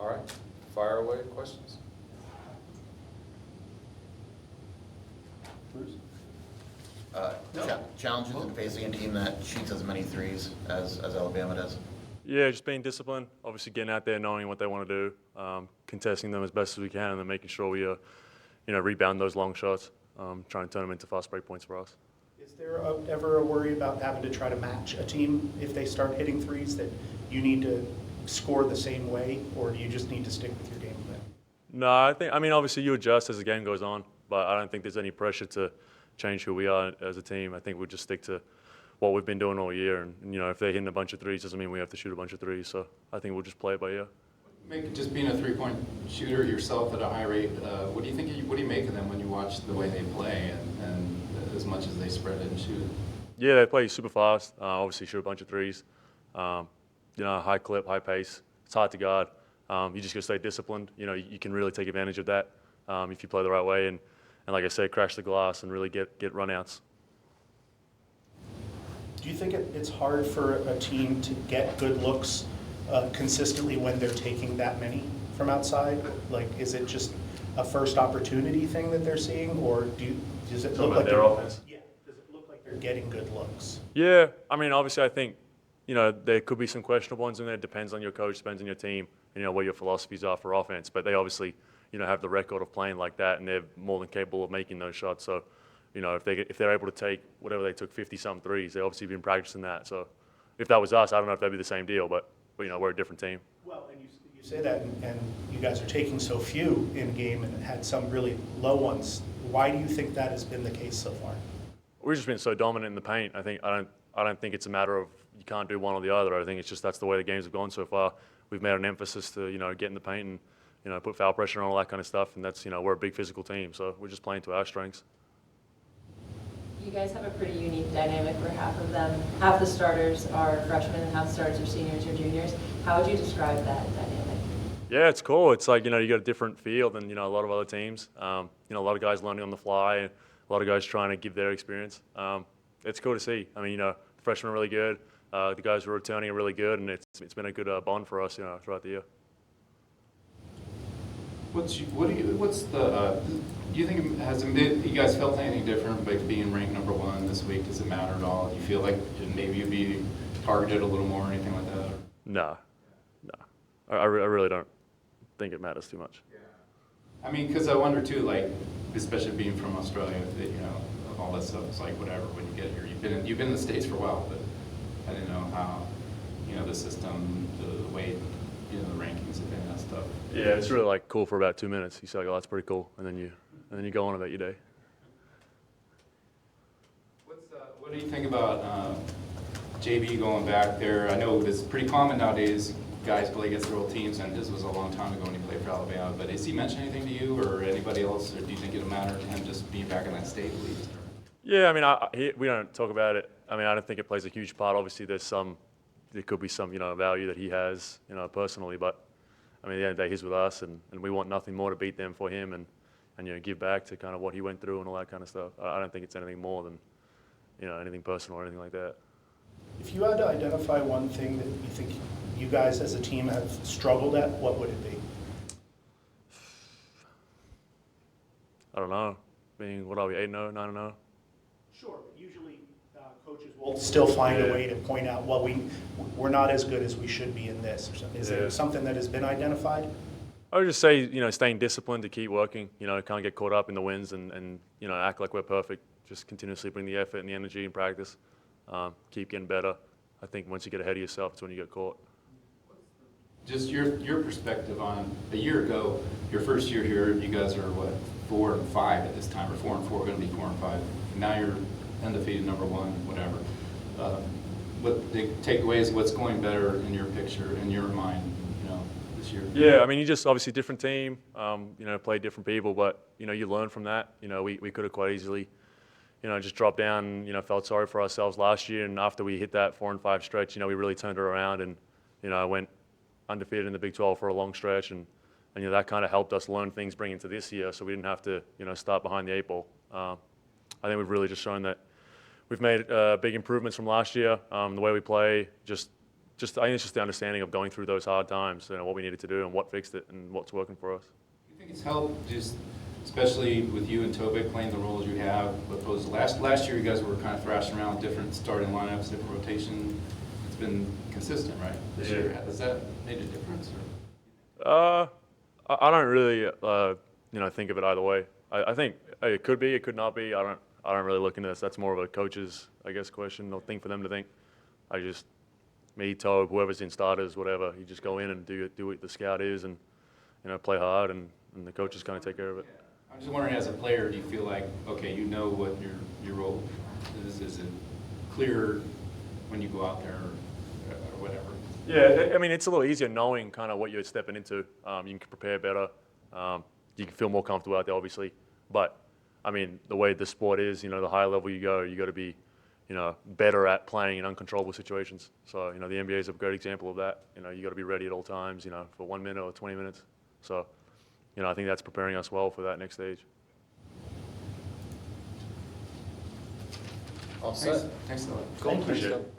All right, fire away questions. Bruce? Challenges in facing a team that shoots as many threes as Alabama does? Yeah, just being disciplined. Obviously, getting out there, knowing what they want to do, contesting them as best as we can, and then making sure we, rebound those long shots, trying to turn them into fast break points for us. Is there ever a worry about having to try to match a team if they start hitting threes, that you need to score the same way, or do you just need to stick with your game plan? No, obviously you adjust as the game goes on, but I don't think there's any pressure to change who we are as a team. I think we'll just stick to what we've been doing all year, and if they're hitting a bunch of threes, doesn't mean we have to shoot a bunch of threes. So I think we'll just play it by ear. Just being a three-point shooter yourself at a high rate, what do you make of them when you watch the way they play and as much as they spread it and shoot it? Yeah, they play super fast. Obviously, shoot a bunch of threes. High clip, high pace. It's hard to guard. You just got to stay disciplined. You can really take advantage of that if you play the right way and like I said, crash the glass and really get runouts. Do you think it's hard for a team to get good looks consistently when they're taking that many from outside? Like, is it just a first opportunity thing that they're seeing, or does it look like their offense? Yeah, does it look like they're getting good looks? Yeah, obviously, I think there could be some questionable ones in there. It depends on your coach, depends on your team, what your philosophies are for offense. But they obviously, have the record of playing like that, and they're more than capable of making those shots. So, if they're able to take whatever they took 50-some threes, they obviously been practicing that. So, if that was us, I don't know if that'd be the same deal, but we're a different team. Well, and you say that, and you guys are taking so few in game and had some really low ones. Why do you think that has been the case so far? We've just been so dominant in the paint. I don't think it's a matter of you can't do one or the other. I think it's just that's the way the games have gone so far. We've made an emphasis to get in the paint and put foul pressure on all that kind of stuff, and that's we're a big physical team, so we're just playing to our strengths. You guys have a pretty unique dynamic where half the starters are freshmen and half the starters are seniors or juniors. How would you describe that dynamic? Yeah, it's cool. It's like, you got a different feel than, a lot of other teams. A lot of guys learning on the fly, and a lot of guys trying to give their experience. It's cool to see. The freshmen are really good. The guys who are returning are really good, and it's been a good bond for us, throughout the year. Do you think you guys felt anything different by being ranked #1 this week? Does it matter at all? Do you feel like maybe you'd be targeted a little more or anything like that? No. I really don't think it matters too much. Yeah. Because I wonder too, like, especially being from Australia, of all that stuff, it's like whatever when you get here. You've been in the States for a while, but I didn't know how, the system, the weight, the rankings and that stuff. Yeah, it's really like cool for about 2 minutes. You say, like, oh, that's pretty cool, and then you go on about your day. What do you think about JB going back there? I know it's pretty common nowadays. Guys play against their old teams, and this was a long time ago when he played for Alabama. But has he mentioned anything to you or anybody else, or do you think it'll matter to him just being back in that state at least? Yeah, we don't talk about it. I don't think it plays a huge part. Obviously, there could be some, value that he has, personally. But at the end of the day, he's with us, and we want nothing more to beat them for him, and give back to kind of what he went through and all that kind of stuff. I don't think it's anything more than, anything personal or anything like that. If you had to identify one thing that you think you guys as a team have struggled at, what would it be? I don't know. What are we, 8-0, 9-0? Sure. Usually coaches will still find a way to point out, well, we're not as good as we should be in this or something. Is there something that has been identified? I would just say, staying disciplined to keep working, can't get caught up in the wins and act like we're perfect. Just continuously bring the effort and the energy in practice. Keep getting better. I think once you get ahead of yourself, it's when you get caught. Just your perspective on a year ago, your first year here, you guys are 4-5 at this time, or 4-4, going to be 4-5. And now you're undefeated #1, whatever. What the takeaways? What's going better in your picture, in your mind, this year? Yeah, you just obviously different team, play different people, but you learn from that. We could have quite easily, just dropped down. Felt sorry for ourselves last year, and after we hit that 4-5 stretch, we really turned it around, and I went undefeated in the Big 12 for a long stretch, and that kind of helped us learn things bringing into this year, so we didn't have to start behind the 8 ball. I think we've really just shown that we've made big improvements from last year. The way we play, just just I think it's just the understanding of going through those hard times, what we needed to do and what fixed it and what's working for us. Do you think it's helped, just especially with you and Tobik playing the roles you have, opposed to last year you guys were kind of thrashing around with different starting lineups, different rotation. It's been consistent, right? This year, has that made a difference? I don't really think of it either way. I think it could be, it could not be. I don't really look into this. That's more of a coach's, I guess, question or thing for them to think. Me, Tobe, whoever's in starters, whatever, you just go in and do what the scout is and play hard, and the coaches kind of take care of it. I'm just wondering, as a player, do you feel like, okay, you know what your role is? Is it clear when you go out there or whatever? Yeah, I mean, it's a little easier knowing kind of what you're stepping into. You can prepare better. You can feel more comfortable out there, obviously. But, I mean, the way the sport is, the higher level you got to be, better at playing in uncontrollable situations. So, the NBA is a great example of that. You got to be ready at all times, for 1 minute or 20 minutes. So, I think that's preparing us well for that next stage. All set. Thanks a lot. Cool. Thank you. Appreciate it.